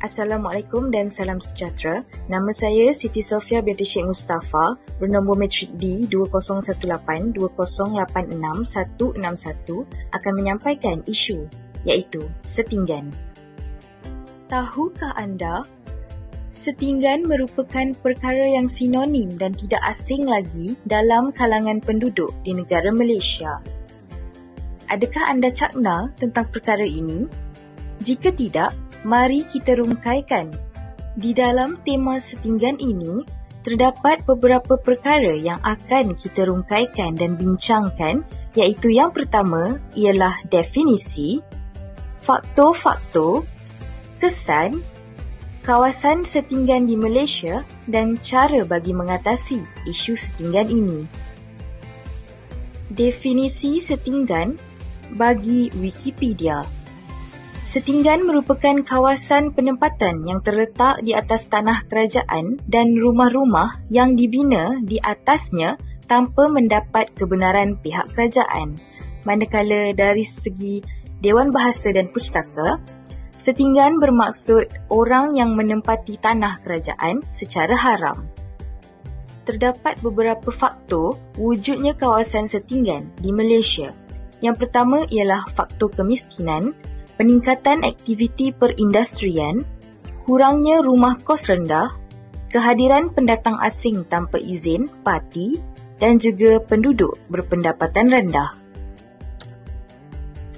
Assalamualaikum dan salam sejahtera. Nama saya Siti Sofia binti Sheikh Mustafa, bernombor matrik D 2018-2086-161 akan menyampaikan isu iaitu setinggan. Tahukah anda, setinggan merupakan perkara yang sinonim dan tidak asing lagi dalam kalangan penduduk di negara Malaysia. Adakah anda cakna tentang perkara ini? Jika tidak, mari kita rungkaikan. Di dalam tema setinggan ini, terdapat beberapa perkara yang akan kita rungkaikan dan bincangkan, iaitu yang pertama ialah definisi, faktor-faktor, kesan, kawasan setinggan di Malaysia dan cara bagi mengatasi isu setinggan ini. Definisi setinggan bagi Wikipedia. Setinggan merupakan kawasan penempatan yang terletak di atas tanah kerajaan dan rumah-rumah yang dibina di atasnya tanpa mendapat kebenaran pihak kerajaan. Manakala dari segi Dewan Bahasa dan Pustaka, setinggan bermaksud orang yang menempati tanah kerajaan secara haram. Terdapat beberapa faktor wujudnya kawasan setinggan di Malaysia. Yang pertama ialah faktor kemiskinan, peningkatan aktiviti perindustrian, kurangnya rumah kos rendah, kehadiran pendatang asing tanpa izin, parti dan juga penduduk berpendapatan rendah.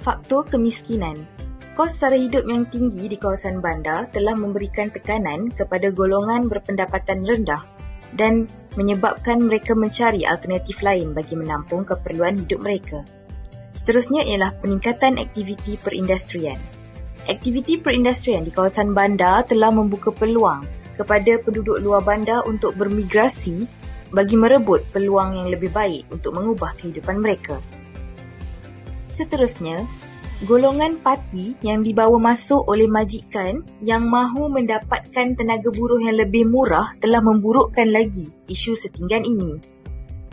Faktor kemiskinan. Kos sara hidup yang tinggi di kawasan bandar telah memberikan tekanan kepada golongan berpendapatan rendah dan menyebabkan mereka mencari alternatif lain bagi menampung keperluan hidup mereka. Seterusnya ialah peningkatan aktiviti perindustrian. Aktiviti perindustrian di kawasan bandar telah membuka peluang kepada penduduk luar bandar untuk bermigrasi bagi merebut peluang yang lebih baik untuk mengubah kehidupan mereka. Seterusnya, golongan parti yang dibawa masuk oleh majikan yang mahu mendapatkan tenaga buruh yang lebih murah telah memburukkan lagi isu setinggan ini.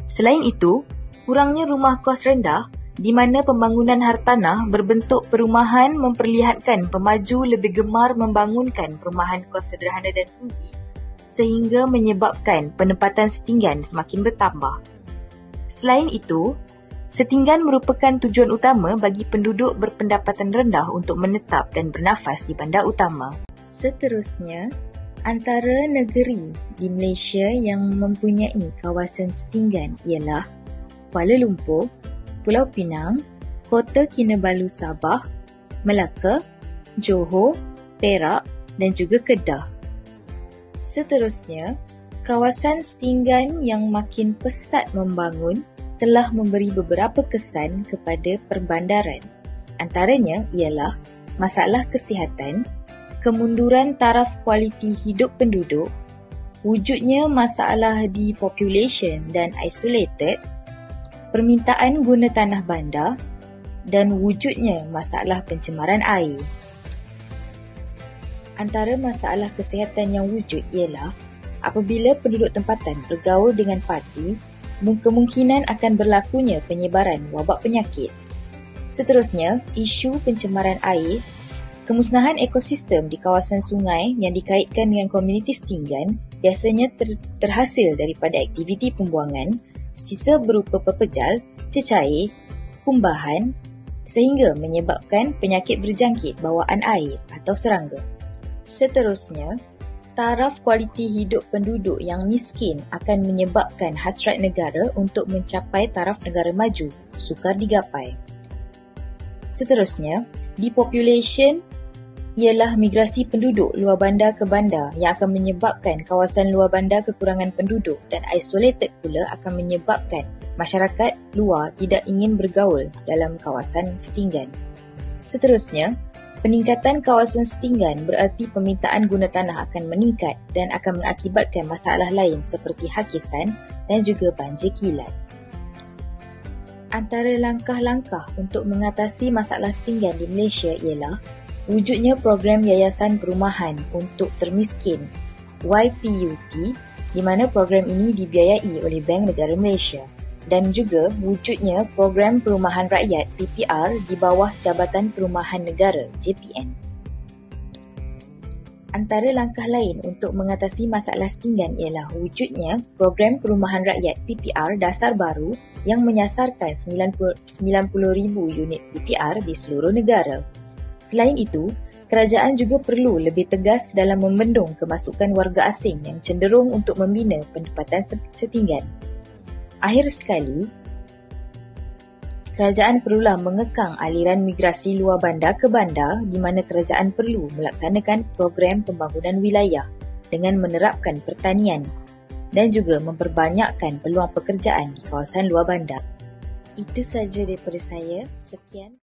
Selain itu, kurangnya rumah kos rendah di mana pembangunan hartanah berbentuk perumahan memperlihatkan pemaju lebih gemar membangunkan perumahan kos sederhana dan tinggi sehingga menyebabkan penempatan setinggan semakin bertambah. Selain itu, setinggan merupakan tujuan utama bagi penduduk berpendapatan rendah untuk menetap dan bernafas di bandar utama. Seterusnya, antara negeri di Malaysia yang mempunyai kawasan setinggan ialah Kuala Lumpur, Pulau Pinang, Kota Kinabalu Sabah, Melaka, Johor, Perak dan juga Kedah. Seterusnya, kawasan setinggan yang makin pesat membangun telah memberi beberapa kesan kepada perbandaran. Antaranya ialah masalah kesihatan, kemunduran taraf kualiti hidup penduduk, wujudnya masalah depopulation dan isolated, permintaan guna tanah bandar dan wujudnya masalah pencemaran air. Antara masalah kesihatan yang wujud ialah apabila penduduk tempatan bergaul dengan parti, kemungkinan akan berlakunya penyebaran wabak penyakit. Seterusnya, isu pencemaran air, kemusnahan ekosistem di kawasan sungai yang dikaitkan dengan komuniti setinggan biasanya terhasil daripada aktiviti pembuangan, sisa berupa pepejal, cecair, kumbahan sehingga menyebabkan penyakit berjangkit bawaan air atau serangga. Seterusnya, taraf kualiti hidup penduduk yang miskin akan menyebabkan hasrat negara untuk mencapai taraf negara maju sukar digapai. Seterusnya, depopulation ialah migrasi penduduk luar bandar ke bandar yang akan menyebabkan kawasan luar bandar kekurangan penduduk dan isolated pula akan menyebabkan masyarakat luar tidak ingin bergaul dalam kawasan setinggan. Seterusnya, peningkatan kawasan setinggan berarti permintaan guna tanah akan meningkat dan akan mengakibatkan masalah lain seperti hakisan dan juga banjir kilat. Antara langkah-langkah untuk mengatasi masalah setinggan di Malaysia ialah wujudnya program Yayasan Perumahan untuk Termiskin YPUT di mana program ini dibiayai oleh Bank Negara Malaysia dan juga wujudnya Program Perumahan Rakyat PPR di bawah Jabatan Perumahan Negara JPN. Antara langkah lain untuk mengatasi masalah setinggan ialah wujudnya Program Perumahan Rakyat PPR dasar baru yang menyasarkan 90,000 unit PPR di seluruh negara. Selain itu, kerajaan juga perlu lebih tegas dalam membendung kemasukan warga asing yang cenderung untuk membina pendapatan setinggan. Akhir sekali, kerajaan perlulah mengekang aliran migrasi luar bandar ke bandar di mana kerajaan perlu melaksanakan program pembangunan wilayah dengan menerapkan pertanian dan juga memperbanyakkan peluang pekerjaan di kawasan luar bandar. Itu saja daripada saya. Sekian.